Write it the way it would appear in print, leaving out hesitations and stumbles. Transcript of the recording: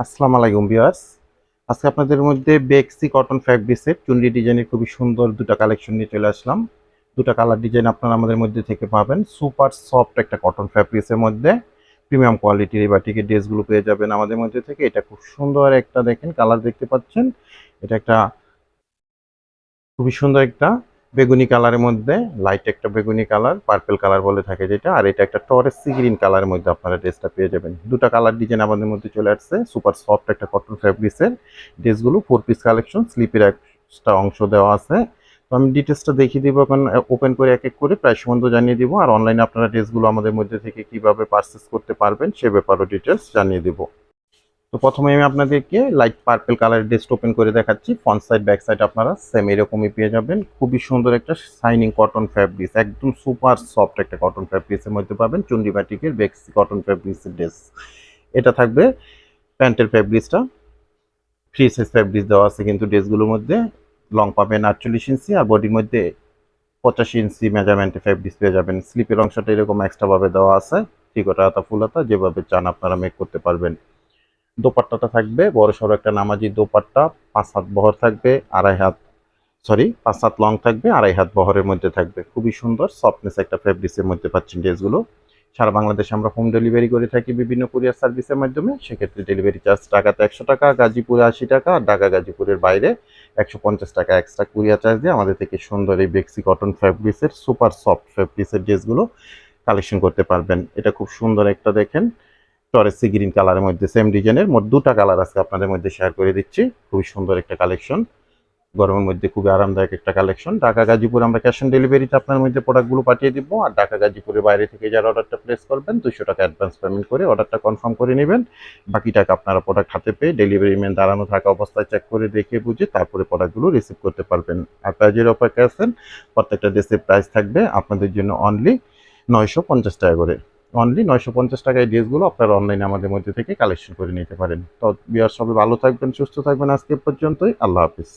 আসসালামু আলাইকুম ভিউয়ার্স। আজকে আপনাদের মধ্যে বেক্সি কটন ফ্যাব্রিক্সের চুনরি ডিজাইনের খুবই সুন্দর দুটো কালেকশন নিয়ে চলে আসলাম। দুটো কালার ডিজাইন আপনারা আমাদের মধ্যে থেকে পাবেন। সুপার সফট একটা কটন ফ্যাব্রিক্সের মধ্যে প্রিমিয়াম কোয়ালিটির এই বাটিকের ড্রেসগুলো পেয়ে যাবেন আমাদের মধ্যে থেকে। এটা খুব সুন্দর একটা দেখেন কালার দেখতে পাচ্ছেন। এটা একটা খুবই সুন্দর একটা বেগুনি কালারের মধ্যে লাইট একটা বেগুনি কালার পার্পল কালার বলে থাকে যেটা, আর এটা একটা টরেস সি গ্রিন কালারের মধ্যে আপনারা ড্রেসটা পেয়ে যাবেন। দুটো কালার ডিজাইন আমাদের মধ্যে চলে আসছে। সুপার সফট একটা কটন ফ্যাব্রিক্সের ড্রেসগুলো 4 পিস কালেকশন, স্লিপের একটা অংশ দেওয়া আছে। তো আমি ডিটেলসটা দেখিয়ে দিব এখন, ওপেন করে এক এক করে প্রাইস সম্বন্ধে জানিয়ে দিব, আর অনলাইনে আপনারা ড্রেসগুলো আমাদের মধ্যে থেকে কিভাবে পারচেস করতে পারবেন সে ব্যাপারেও ডিটেলস জানিয়ে দিব। তো প্রথমে আমি আপনাদেরকে লাইট পার্পল কালারের ড্রেসটা ওপেন করে দেখাচ্ছি। ফ্রন্ট সাইড ব্যাক সাইড আপনারা সেম এরকমই পেয়ে যাবেন। খুবই সুন্দর একটা শাইনিং কটন ফ্যাব্রিক্স, একদম সুপার সফট একটা কটন ফ্যাব্রিক্সের মধ্যে পাবেন চুন্ডি বাটিকের বেক্সি কটন ফ্যাব্রিক্সের ড্রেস। এটা থাকবে প্যান্টের ফ্যাব্রিক্সটা ফ্রি সাইজ ফ্যাব্রিক্স দেওয়া আছে, কিন্তু ড্রেসগুলোর মধ্যে লং পাবেন 48 ইঞ্চি আর বডির মধ্যে 85 ইঞ্চি মেজারমেন্টের ফ্যাব্রিক্স পেয়ে যাবেন। স্লিপের অংশটা এরকম এক্সট্রাভাবে দেওয়া আছে, ত্রিকোটা হাতা ফুল হাতা যেভাবে চান আপনারা মেক করতে পারবেন। দোপাট্টাটা থাকবে বড় সড়ো একটা নামাজি দোপাট্টা, 5 হাত বহর থাকবে, 2.5 হাত, সরি 5 হাত লং থাকবে, 2.5 হাত বহরের মধ্যে থাকবে। খুবই সুন্দর সফটনেস একটা ফেব্রিক্সের মধ্যে পাচ্ছেন ড্রেসগুলো। সারা বাংলাদেশে আমরা হোম ডেলিভারি করে থাকি বিভিন্ন কুরিয়ার সার্ভিসের মাধ্যমে। সেক্ষেত্রে ডেলিভারি চার্জ ঢাকাতে 100 টাকা, গাজীপুরে 80 টাকা, আর ঢাকা গাজীপুরের বাইরে 150 টাকা এক্সট্রা কুরিয়ার চার্জ দিয়ে আমাদের থেকে সুন্দর এই বেক্সি কটন ফ্যাব্রিক্সের সুপার সফট ফ্যাব্রিক্সের ড্রেসগুলো কালেকশন করতে পারবেন। এটা খুব সুন্দর একটা দেখেন টরেসি গ্রিন কালারের মধ্যে সেম ডিজাইনের মোট দুটা কালার আছে আপনাদের মধ্যে শেয়ার করে দিচ্ছি। খুবই সুন্দর একটা কালেকশন, গরমের মধ্যে খুবই আরামদায়ক একটা কালেকশন। ঢাকা গাজীপুর আমরা ক্যাশ অন ডেলিভারিতে আপনার মধ্যে প্রোডাক্টগুলো পাঠিয়ে দিব, আর ঢাকা গাজীপুরের বাইরে থেকে যারা অর্ডারটা প্লেস করবেন 200 টাকা অ্যাডভান্স পেমেন্ট করে অর্ডারটা কনফার্ম করে নেবেন। বাকি টাকা আপনারা প্রোডাক্ট হাতে পেয়ে ডেলিভারি ম্যান দাঁড়ানো থাকা অবস্থায় চেক করে দেখে বুঝে তারপরে প্রোডাক্টগুলো রিসিভ করতে পারবেন। আর প্রাইজের অপেক্ষা আছেন, প্রত্যেকটা ড্রেসের প্রাইস থাকবে আপনাদের জন্য অনলি 950 টাকা করে। অনলি 950 টাকায় ড্রেসগুলো আপনারা অনলাইনে আমাদের মধ্যে থেকে কালেকশন করে নিতে পারেন। তো বিয়ার সবাই ভালো থাকবেন, সুস্থ থাকবেন। আজকে পর্যন্তই, আল্লাহ হাফিজ।